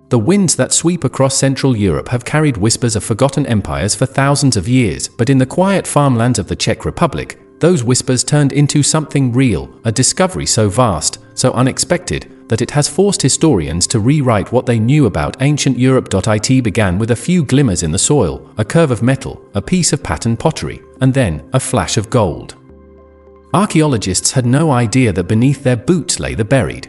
The winds that sweep across Central Europe have carried whispers of forgotten empires for thousands of years, but in the quiet farmlands of the Czech Republic, those whispers turned into something real, a discovery so vast, so unexpected, that it has forced historians to rewrite what they knew about ancient Europe. It began with a few glimmers in the soil, a curve of metal, a piece of patterned pottery, and then a flash of gold. Archaeologists had no idea that beneath their boots lay the buried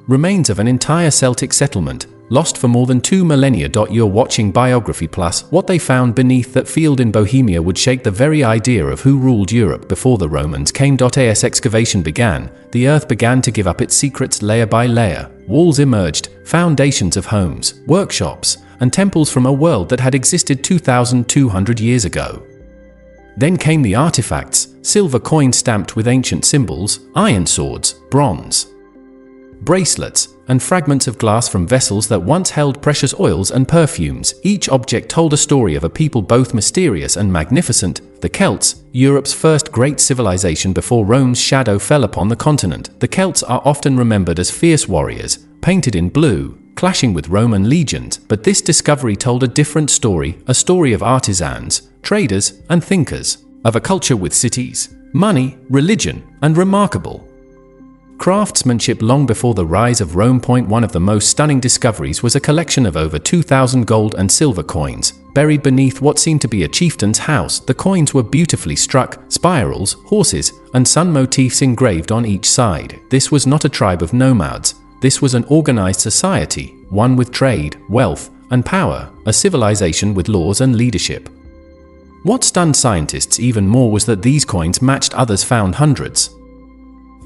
remains of an entire Celtic settlement, lost for more than 2 millennia. You're watching Biography Plus. What they found beneath that field in Bohemia would shake the very idea of who ruled Europe before the Romans came. As excavation began, the earth began to give up its secrets layer by layer. Walls emerged, foundations of homes, workshops, and temples from a world that had existed 2,200 years ago. Then came the artifacts, silver coins stamped with ancient symbols, iron swords, bronze bracelets, and fragments of glass from vessels that once held precious oils and perfumes. Each object told a story of a people both mysterious and magnificent, the Celts, Europe's first great civilization before Rome's shadow fell upon the continent. The Celts are often remembered as fierce warriors, painted in blue, clashing with Roman legions, but this discovery told a different story, a story of artisans, traders, and thinkers, of a culture with cities, money, religion, and remarkable craftsmanship long before the rise of Rome. One of the most stunning discoveries was a collection of over 2,000 gold and silver coins, buried beneath what seemed to be a chieftain's house. The coins were beautifully struck, spirals, horses, and sun motifs engraved on each side. This was not a tribe of nomads. This was an organized society, one with trade, wealth, and power, a civilization with laws and leadership. What stunned scientists even more was that these coins matched others found hundreds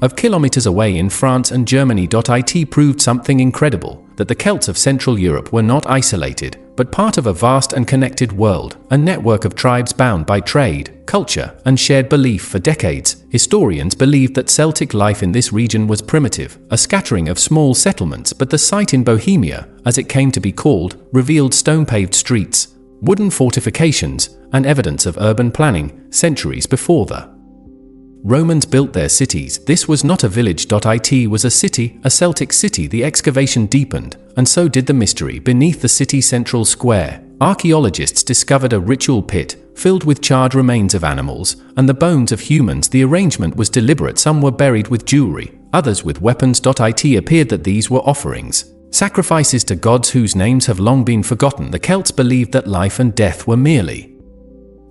of kilometers away in France and Germany. It proved something incredible, that the Celts of Central Europe were not isolated, but part of a vast and connected world, a network of tribes bound by trade, culture, and shared belief. For decades, historians believed that Celtic life in this region was primitive, a scattering of small settlements, but the site in Bohemia, as it came to be called, revealed stone-paved streets, wooden fortifications, and evidence of urban planning centuries before the Romans built their cities. This was not a village. It was a city, a Celtic city. The excavation deepened, and so did the mystery beneath the city's central square. Archaeologists discovered a ritual pit, filled with charred remains of animals, and the bones of humans. The arrangement was deliberate. Some were buried with jewelry, others with weapons. It appeared that these were offerings, sacrifices to gods whose names have long been forgotten. The Celts believed that life and death were merely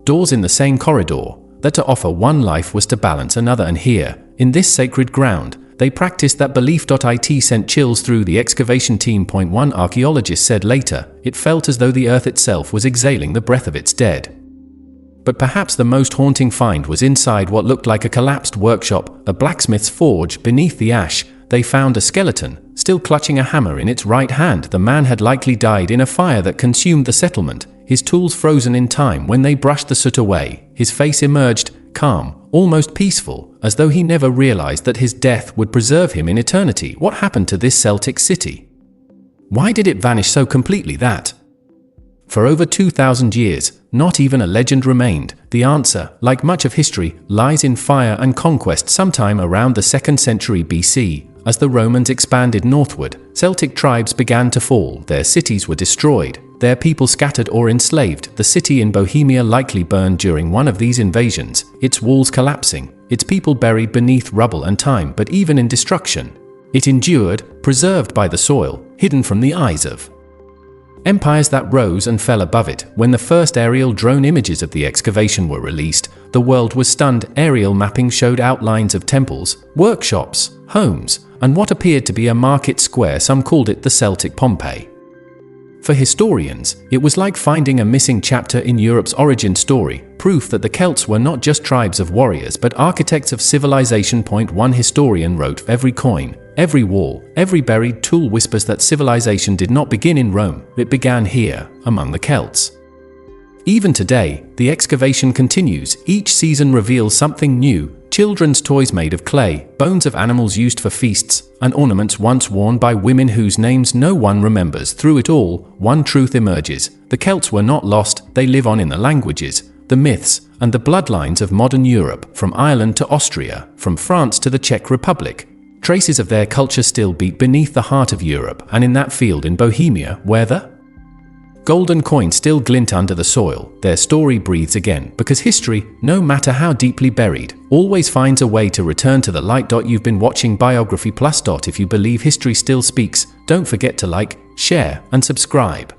doors in the same corridor, that to offer one life was to balance another, and here, in this sacred ground, they practiced that belief. It sent chills through the excavation team. One archaeologist said later, it felt as though the earth itself was exhaling the breath of its dead. But perhaps the most haunting find was inside what looked like a collapsed workshop, a blacksmith's forge. Beneath the ash, they found a skeleton, still clutching a hammer in its right hand. The man had likely died in a fire that consumed the settlement, his tools frozen in time. When they brushed the soot away, his face emerged, calm, almost peaceful, as though he never realized that his death would preserve him in eternity. What happened to this Celtic city? Why did it vanish so completely that, for over 2,000 years, not even a legend remained? The answer, like much of history, lies in fire and conquest. Sometime around the 2nd century BC, as the Romans expanded northward, Celtic tribes began to fall. Their cities were destroyed, their people scattered or enslaved. The city in Bohemia likely burned during one of these invasions, its walls collapsing, its people buried beneath rubble and time. But even in destruction, it endured, preserved by the soil, hidden from the eyes of empires that rose and fell above it. When the first aerial drone images of the excavation were released, the world was stunned. Aerial mapping showed outlines of temples, workshops, homes, and what appeared to be a market square. Some called it the Celtic Pompeii. For historians, it was like finding a missing chapter in Europe's origin story, proof that the Celts were not just tribes of warriors but architects of civilization. One historian wrote, every coin, every wall, every buried tool whispers that civilization did not begin in Rome, it began here, among the Celts. Even today, the excavation continues. Each season reveals something new: children's toys made of clay, bones of animals used for feasts, and ornaments once worn by women whose names no one remembers. Through it all, one truth emerges: the Celts were not lost. They live on in the languages, the myths, and the bloodlines of modern Europe, from Ireland to Austria, from France to the Czech Republic. Traces of their culture still beat beneath the heart of Europe, and in that field in Bohemia, where the golden coins still glint under the soil, their story breathes again, because history, no matter how deeply buried, always finds a way to return to the light. You've been watching Biography Plus. If you believe history still speaks, don't forget to like, share, and subscribe.